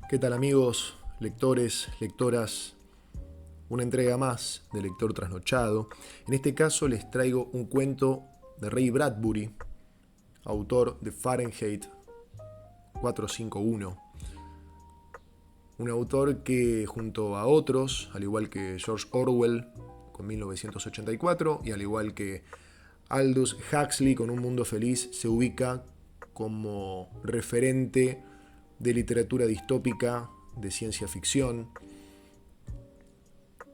¿Qué tal amigos, lectores, lectoras? Una entrega más de Lector Trasnochado. En este caso les traigo un cuento de Ray Bradbury, autor de Fahrenheit 451. Un autor que junto a otros, al igual que George Orwell con 1984 y al igual que Aldous Huxley con Un Mundo Feliz, se ubica como referente de literatura distópica, de ciencia ficción.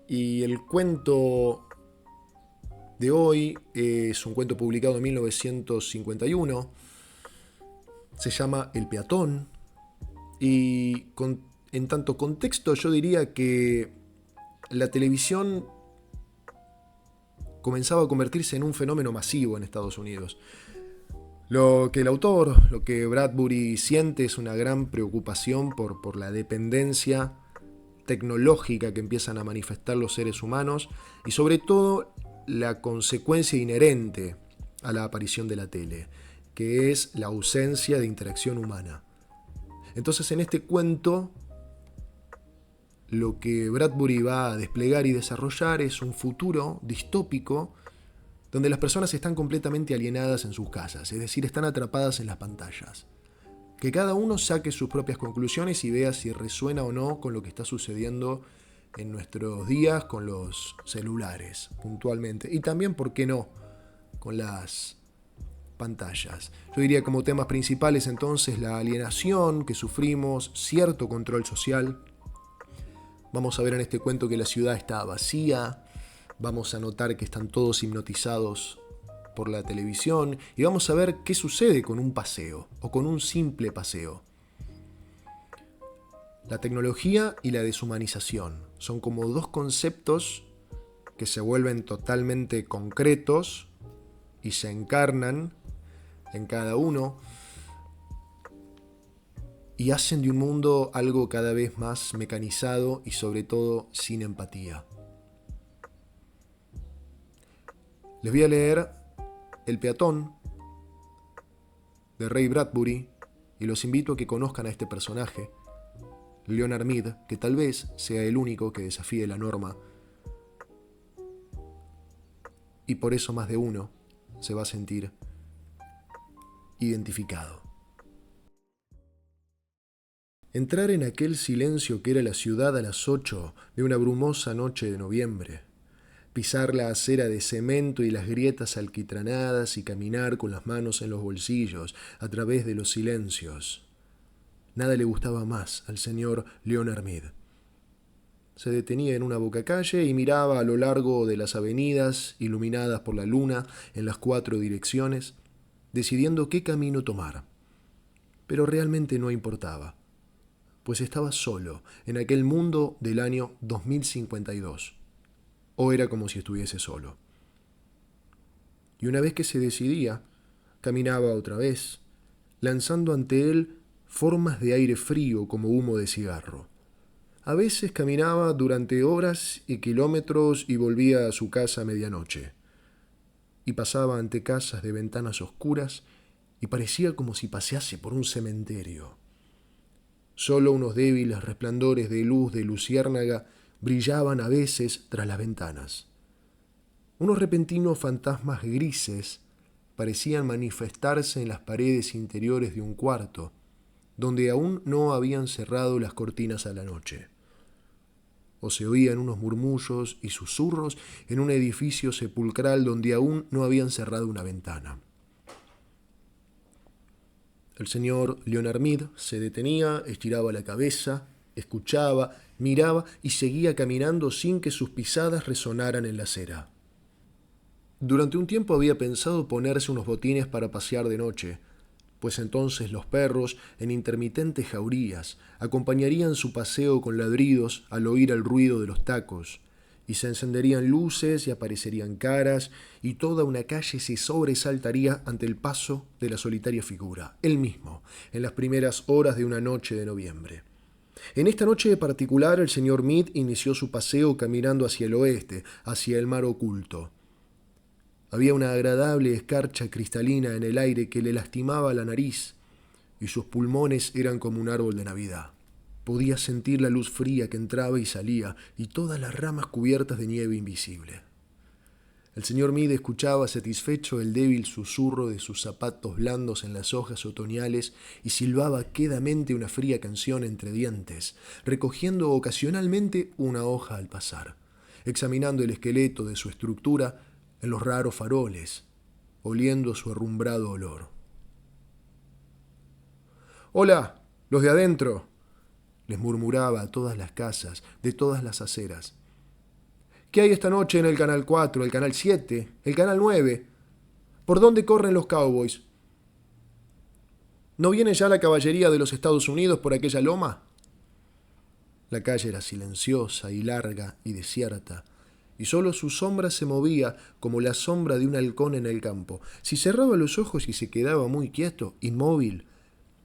Y el cuento de hoy es un cuento publicado en 1951. Se llama El peatón. Y en tanto contexto yo diría que la televisión comenzaba a convertirse en un fenómeno masivo en Estados Unidos. Lo que el autor, lo que Bradbury siente es una gran preocupación por la dependencia tecnológica que empiezan a manifestar los seres humanos y sobre todo la consecuencia inherente a la aparición de la tele, que es la ausencia de interacción humana. Entonces en este cuento lo que Bradbury va a desplegar y desarrollar es un futuro distópico donde las personas están completamente alienadas en sus casas, es decir, están atrapadas en las pantallas. Que cada uno saque sus propias conclusiones y vea si resuena o no con lo que está sucediendo en nuestros días con los celulares, puntualmente. Y también, ¿por qué no?, con las pantallas. Yo diría como temas principales entonces la alienación que sufrimos, cierto control social. Vamos a ver en este cuento que la ciudad está vacía. Vamos a notar que están todos hipnotizados por la televisión y vamos a ver qué sucede con un paseo o con un simple paseo. La tecnología y la deshumanización son como dos conceptos que se vuelven totalmente concretos y se encarnan en cada uno y hacen de un mundo algo cada vez más mecanizado y sobre todo sin empatía. Les voy a leer El peatón de Ray Bradbury y los invito a que conozcan a este personaje, Leonard Mead, que tal vez sea el único que desafíe la norma y por eso más de uno se va a sentir identificado. Entrar en aquel silencio que era la ciudad a las 8 de una brumosa noche de noviembre, pisar la acera de cemento y las grietas alquitranadas y caminar con las manos en los bolsillos a través de los silencios. Nada le gustaba más al señor Leonard Mead. Se detenía en una bocacalle y miraba a lo largo de las avenidas iluminadas por la luna en las 4 direcciones, decidiendo qué camino tomar. Pero realmente no importaba, pues estaba solo en aquel mundo del año 2052. O era como si estuviese solo. Y una vez que se decidía, caminaba otra vez, lanzando ante él formas de aire frío como humo de cigarro. A veces caminaba durante horas y kilómetros y volvía a su casa a medianoche. Y pasaba ante casas de ventanas oscuras y parecía como si pasease por un cementerio. Solo unos débiles resplandores de luz de luciérnaga brillaban a veces tras las ventanas. Unos repentinos fantasmas grises parecían manifestarse en las paredes interiores de un cuarto, donde aún no habían cerrado las cortinas a la noche. O se oían unos murmullos y susurros en un edificio sepulcral donde aún no habían cerrado una ventana. El señor Leonard Mead se detenía, estiraba la cabeza, escuchaba, miraba y seguía caminando sin que sus pisadas resonaran en la acera. Durante un tiempo había pensado ponerse unos botines para pasear de noche, pues entonces los perros, en intermitentes jaurías, acompañarían su paseo con ladridos al oír el ruido de los tacos, y se encenderían luces y aparecerían caras, y toda una calle se sobresaltaría ante el paso de la solitaria figura, él mismo, en las primeras horas de una noche de noviembre. En esta noche de particular, el señor Mead inició su paseo caminando hacia el oeste, hacia el mar oculto. Había una agradable escarcha cristalina en el aire que le lastimaba la nariz, y sus pulmones eran como un árbol de Navidad. Podía sentir la luz fría que entraba y salía, y todas las ramas cubiertas de nieve invisible. El señor Meade escuchaba satisfecho el débil susurro de sus zapatos blandos en las hojas otoñales y silbaba quedamente una fría canción entre dientes, recogiendo ocasionalmente una hoja al pasar, examinando el esqueleto de su estructura en los raros faroles, oliendo su herrumbrado olor. «Hola, los de adentro», les murmuraba a todas las casas, de todas las aceras. «¿Qué hay esta noche en el Canal 4, el Canal 7, el Canal 9? ¿Por dónde corren los cowboys? ¿No viene ya la caballería de los Estados Unidos por aquella loma?» La calle era silenciosa y larga y desierta, y sólo su sombra se movía como la sombra de un halcón en el campo. Si cerraba los ojos y se quedaba muy quieto, inmóvil,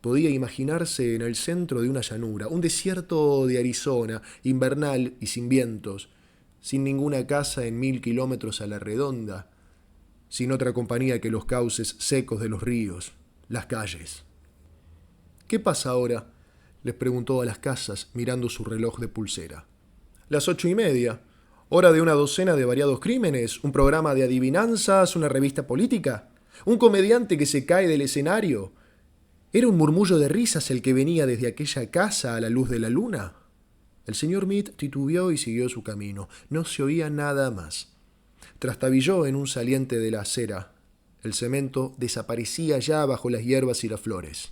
podía imaginarse en el centro de una llanura, un desierto de Arizona, invernal y sin vientos, sin ninguna casa en 1000 kilómetros a la redonda, sin otra compañía que los cauces secos de los ríos, las calles. «¿Qué pasa ahora?», les preguntó a las casas, mirando su reloj de pulsera. «Las 8:30, hora de una docena de variados crímenes, un programa de adivinanzas, una revista política, un comediante que se cae del escenario». ¿Era un murmullo de risas el que venía desde aquella casa a la luz de la luna? El señor Meade titubeó y siguió su camino. No se oía nada más. Trastabilló en un saliente de la acera. El cemento desaparecía ya bajo las hierbas y las flores.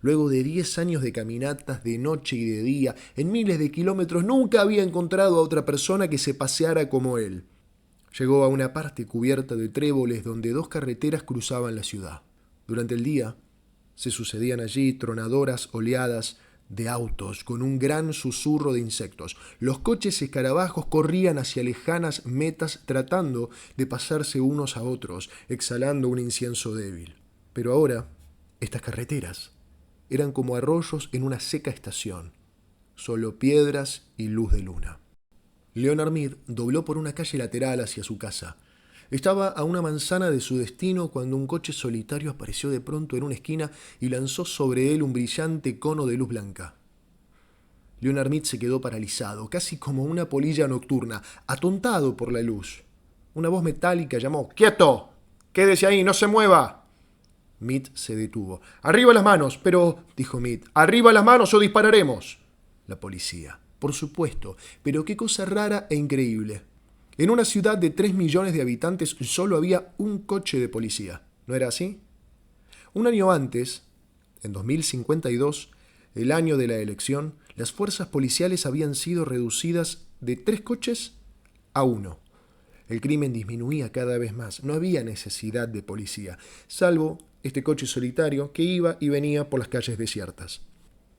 Luego de 10 años de caminatas de noche y de día, en miles de kilómetros, nunca había encontrado a otra persona que se paseara como él. Llegó a una parte cubierta de tréboles donde 2 carreteras cruzaban la ciudad. Durante el día se sucedían allí tronadoras oleadas de autos con un gran susurro de insectos. Los coches escarabajos corrían hacia lejanas metas tratando de pasarse unos a otros, exhalando un incienso débil. Pero ahora, estas carreteras eran como arroyos en una seca estación, solo piedras y luz de luna. Leonard Meade dobló por una calle lateral hacia su casa. Estaba a una manzana de su destino cuando un coche solitario apareció de pronto en una esquina y lanzó sobre él un brillante cono de luz blanca. Leonard Meade se quedó paralizado, casi como una polilla nocturna, atontado por la luz. Una voz metálica llamó: «¡Quieto! ¡Quédese ahí! ¡No se mueva!». Meade se detuvo. «¡Arriba las manos!». «Pero», dijo Meade, «¡arriba las manos o dispararemos!». La policía. Por supuesto, pero qué cosa rara e increíble. En una ciudad de 3 millones de habitantes solo había un coche de policía. ¿No era así? Un año antes, en 2052, el año de la elección, las fuerzas policiales habían sido reducidas de 3 coches a 1. El crimen disminuía cada vez más. No había necesidad de policía, salvo este coche solitario que iba y venía por las calles desiertas.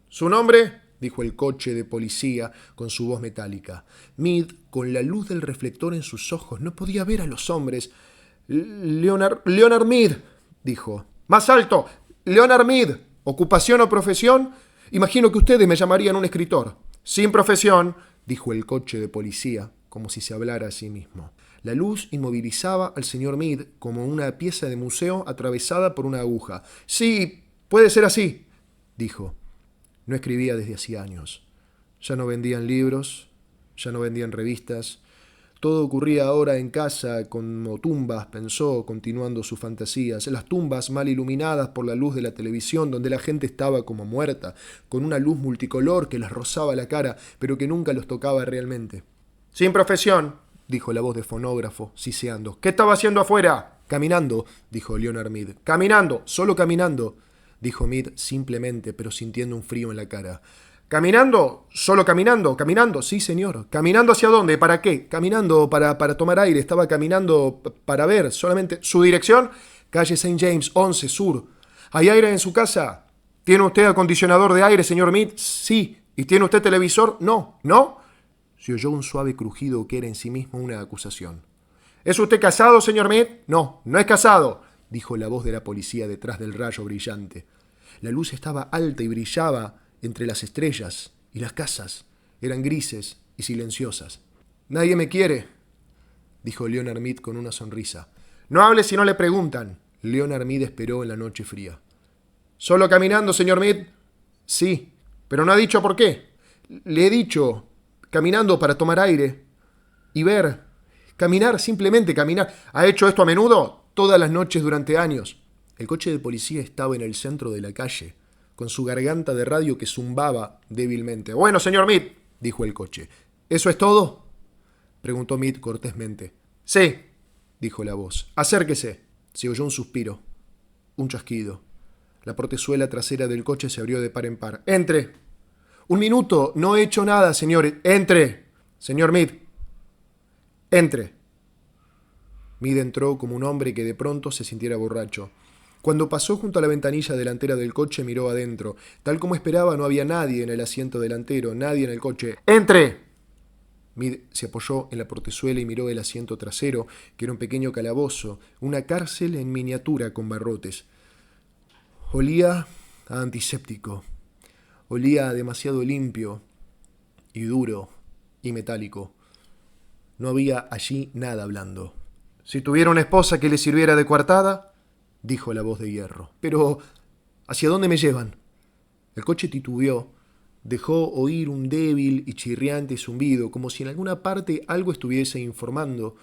«¿Su nombre?», dijo el coche de policía con su voz metálica. Meade, con la luz del reflector en sus ojos, no podía ver a los hombres. Leonard Meade», dijo. «Más alto. Leonard Meade. ¿Ocupación o profesión? Imagino que ustedes me llamarían un escritor». «Sin profesión», dijo el coche de policía, como si se hablara a sí mismo. La luz inmovilizaba al señor Meade como una pieza de museo atravesada por una aguja. «Sí, puede ser así», dijo. No escribía desde hacía años. Ya no vendían libros, ya no vendían revistas. Todo ocurría ahora en casa, como tumbas, pensó, continuando sus fantasías. Las tumbas mal iluminadas por la luz de la televisión, donde la gente estaba como muerta, con una luz multicolor que les rozaba la cara, pero que nunca los tocaba realmente. «Sin profesión», dijo la voz de fonógrafo, siseando. «¿Qué estaba haciendo afuera?». «Caminando», dijo Leonard Meade. «Caminando, solo caminando», dijo Meade simplemente, pero sintiendo un frío en la cara. «¿Caminando? ¿Solo caminando? ¿Caminando? Sí, señor». «¿Caminando hacia dónde? ¿Para qué?» «Caminando para tomar aire. Estaba caminando para ver solamente». «¿Su dirección?» «Calle St. James, 11, sur». «¿Hay aire en su casa?» «¿Tiene usted acondicionador de aire, señor Meade?» «Sí». «¿Y tiene usted televisor?» «No». «¿No?». Se oyó un suave crujido que era en sí mismo una acusación. «¿Es usted casado, señor Meade?» «No, no es casado», dijo la voz de la policía detrás del rayo brillante. La luz estaba alta y brillaba entre las estrellas, y las casas eran grises y silenciosas. «Nadie me quiere», dijo Leonard Meade con una sonrisa. «No hable si no le preguntan». Leonard Meade esperó en la noche fría. «¿Solo caminando, señor Meade?» «Sí, Pero no ha dicho por qué. Le he dicho, caminando para tomar aire y ver. Caminar, simplemente caminar. ¿Ha hecho esto a menudo? Todas las noches durante años. El coche de policía estaba en el centro de la calle, con su garganta de radio que zumbaba débilmente. Bueno, señor Mead, dijo el coche. ¿Eso es todo? Preguntó Mead cortésmente. Sí, dijo la voz. Acérquese. Se oyó un suspiro, un chasquido. La portezuela trasera del coche se abrió de par en par. ¡Entre! Un minuto, no he hecho nada, señor. ¡Entre! Señor Mead. Entre. Mead entró como un hombre que de pronto se sintiera borracho. Cuando pasó junto a la ventanilla delantera del coche, miró adentro. Tal como esperaba, no había nadie en el asiento delantero, nadie en el coche. ¡Entre! Mead se apoyó en la portezuela y miró el asiento trasero, que era un pequeño calabozo, una cárcel en miniatura con barrotes. Olía a antiséptico. Olía a demasiado limpio y duro y metálico. No había allí nada blando. Si tuviera una esposa que le sirviera de coartada, dijo la voz de hierro. Pero, ¿hacia dónde me llevan? El coche titubeó, dejó oír un débil y chirriante zumbido, como si en alguna parte algo estuviese informando,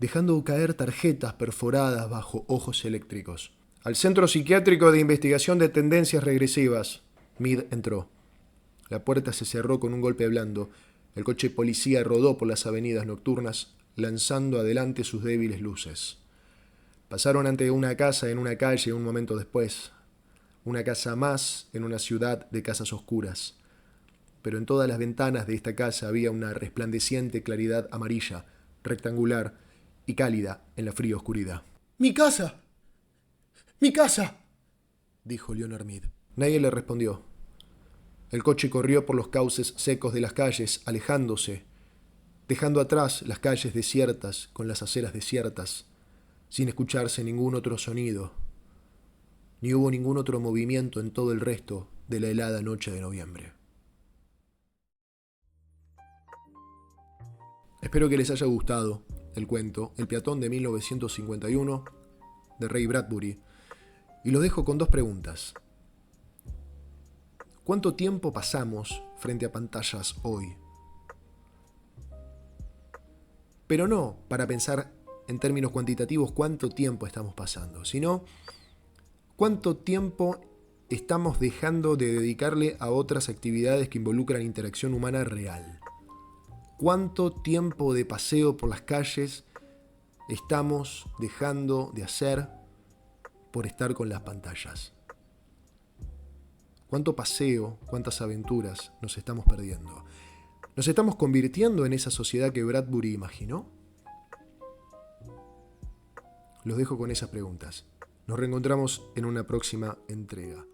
dejando caer tarjetas perforadas bajo ojos eléctricos. Al Centro Psiquiátrico de Investigación de Tendencias Regresivas. Mead entró. La puerta se cerró con un golpe blando. El coche policía rodó por las avenidas nocturnas, lanzando adelante sus débiles luces. Pasaron ante una casa en una calle un momento después. Una casa más en una ciudad de casas oscuras. Pero en todas las ventanas de esta casa había una resplandeciente claridad amarilla, rectangular y cálida en la fría oscuridad. ¡Mi casa! ¡Mi casa!, dijo Leonard Mead. Nadie le respondió. El coche corrió por los cauces secos de las calles, alejándose, dejando atrás las calles desiertas con las aceras desiertas, sin escucharse ningún otro sonido, ni hubo ningún otro movimiento en todo el resto de la helada noche de noviembre. Espero que les haya gustado el cuento El peatón de 1951 de Ray Bradbury, y los dejo con dos preguntas. ¿Cuánto tiempo pasamos frente a pantallas hoy? Pero no para pensar en términos cuantitativos cuánto tiempo estamos pasando, sino cuánto tiempo estamos dejando de dedicarle a otras actividades que involucran interacción humana real. ¿Cuánto tiempo de paseo por las calles estamos dejando de hacer por estar con las pantallas? ¿Cuánto paseo, cuántas aventuras nos estamos perdiendo? ¿Nos estamos convirtiendo en esa sociedad que Bradbury imaginó? Los dejo con esas preguntas. Nos reencontramos en una próxima entrega.